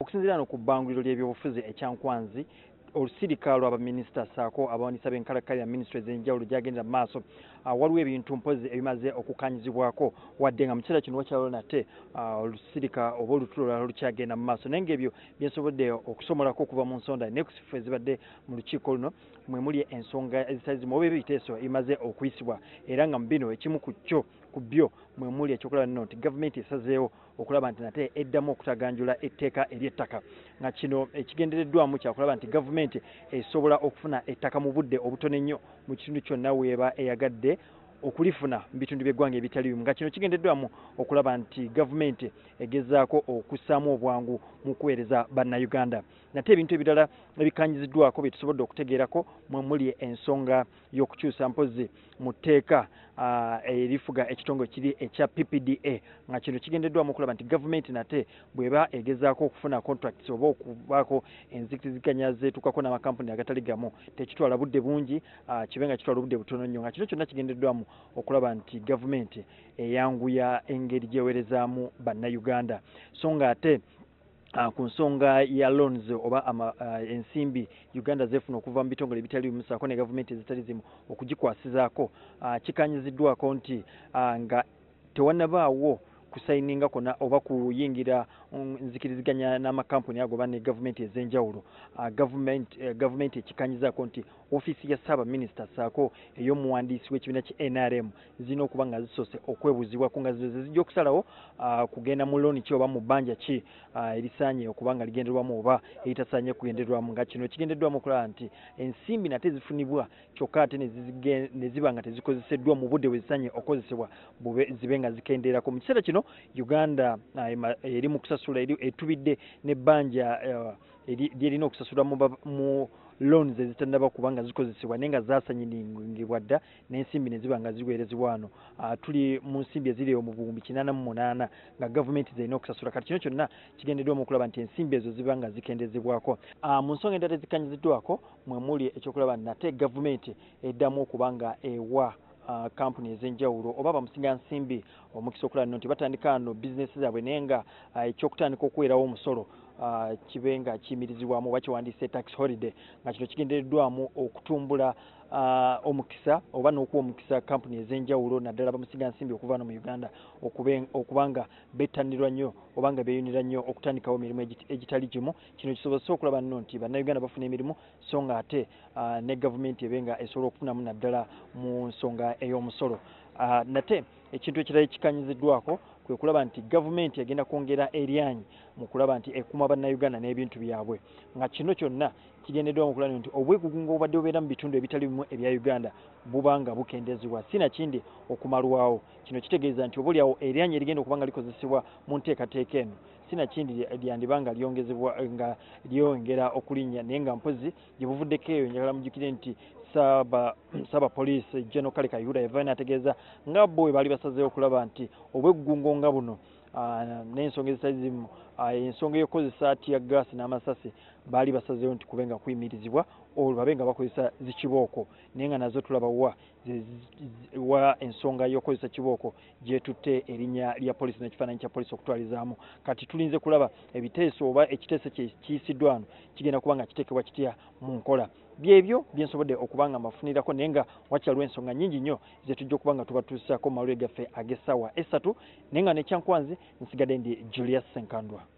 Okusinziira no ku bbanguliro ly'ebyobufuzi ekyankwanzi olusirika lw'abaminisita ssaako abawandiisa b'enkalakkalira minisitule ez'enjawulo gy'agenda mu maaso waliwo ebintu mpozi ebimaze okukanyizibwako wadde nga mu kiseera kino wakyaliwo nate olusirika oba olutulo lwalwo lukyagenda mu maaso naye ng'ebyo byensobodde okusomolako okuva mu nsonda nekusifu ezibadde mu lukiiko luno mwe muli ensonga ezitali zimu oba ebiteeso ebimaze okuyisibwa era nga mu bino ekimu ku byo mwe muli ekyokulaba nno nti gavumenti esazeewo okulaba nti nate eddamu okutaganjula etteeka ery'ettaka nga kino ekigendereddwamu kyakulaba nti gavumenti esobola okufuna ettaka mu budde obutono ennyo mu kitundu kyonna weeba eyagadde okulifuna mu bitundu by'eggwanga ebitali bimu nga kino kigendeddwamu okulaba nti gavumenti egezaako okussaamu obwangu mu kuweereza bannayuganda nate ebintu ebirala ebikanyiziddwako bye tusobodde okutegeerako mwe muli ensonga y'okukyusa mpozi mu tteeka erifuga ekitongole kiri ekya PPDA nga kino kigendeddwamu okulaba nti gavumenti nate bw'eba egezaako okufuna contracts oba okubaako enzikiriziganya zeetuukako n'amakampuni agatali gamu tekitwala budde bungi kibe nga kitwala obudde butono nnyo nga kino kyonna kigendeddwamu okulaba nti gavumenti eyanguya engeri gyeweerezaamu bannayuganda so nga ate ku nsonga ya loans oba ensimbi Uganda zefuna okuva mu bitongole ebitali bimu ssaako ne gavumenti ezitali zimu okugikwasizaako kikanyiziddwako nti nga tewannabaawo kusayininga konna oba kuyingira nzikiriziganya n'amakampuni ago oba ne gavumenti ez'enjawulo gavumenti ekikanyizaako nti ofiisi ya ssaabaminisita ssaako ey'omuwandiisi w'ekibiina ki NRM zirina okuba nga zisoose okwebuuzibwako nga zijja okusalawo kugenda mu looni ki oba mu bbanja ki erisaanye okuba nga ligenderwamu oba eritasaanye kugenderwamu nga kino kigendeddwamu okulaba nti ensimbi nate zifunibwa kyokka ate ne ziba nga tezikozeseddwa mu budde bwe zisaanye okukozesebwa zibe nga zikendeerako mu kiseera kino Uganda eri mu kusasula etubidde n'ebbanja lyerina okusasula mu loans ezitannaba kuba nga zikozesebwa naye nga zaasanyiningibwa dda n'ensimbi ne ziba nga ziweerezebwa wano tuli mu nsimbi eziri mu 488 nga gavumenti zirina okusasula kati kino kyonna kigendeddwamu okulaba nti ensimbi ezo ziba nga zikendezebwako mu nsonga endala ezikanyiziddwako mwe muli ekyokulaba nate gavumenti eddamu okuba nga ewa kampuni ez'enjawulo oba bamusinga nsimbi omukisa okulaba nno nti batandika wano bizinesi zaabwe naye nga ekyokutandika okuweerawo omusolo kibe nga kiyimirizibwamu oba kiwandiise tax holiday nga kino kigendereddwamu okutumbula omukisa oba n'okuwa omukisa kampuni ez'enjawulo naddala bamusinga nsimbi okuva wano mu Uganda okuba nga bettanirwa nnyo oba nga beeyunira nnyo okutandikawo emirimu egitali gimu kino kisobose okulaba nno nti bannayuganda bafuna emirimu so nga ate ne gavumenti ebe nga esobola okufunamu naddala mu nsonga ey'omusolo nate ekintu ekirala ekikanyiziddwako kwe kulaba nti gavumenti egenda kwongera eryanyi mu kulaba nti ekuuma bannayuganda n'ebintu byabwe nga kino kyonna kigendeddwamu okulaba nti obwegugungo obubadde bubeera mu bitundu ebitali bimu ebya Uganda buba nga bukendezebwa sinakindi okumalwawo kino kitegeeza nti oboolyawo eryanyi erigenda okuba nga likozesebwa mu nteekateeka eno sinakindi lyandiba nga lyongezebwa nga lyongera okulinnya naye nga mpozi gye buvuddeko eyo njagala mujjukire nti Saba Police General Kale Kayihura yava n'ategeeza nga bo baali basazeewo okulaba nti obwegugungo nga buno n'ensonga ezitali zimu ensonga y'okukozesa tiya gaasi n'amasasi baali basazeewo nti kube nga kuyimirizibwa olwo babe nga bakozesa zikibooko naye nga nazo tulaba wa ensonga y'okukozesa kibooko gyetutte erinnya lya poliisi n'ekifaananyi kya poliisi okutwalizaamu kati tulinze kulaba ebiteeso oba ekiteeso kiyisiddwa wano kigenda kuba nga kiteekebwa kitya mu nkola byebyo byensobodde okuba nga mbafunirako naye nga wakyaliwo ensonga nnyingi nnyo ze tujja okuba nga tubatuusaako mu malwiro gaffe ag'essaawa 3 naye nga nekyankwanzi nsigadde ndi Julius Senkandwa.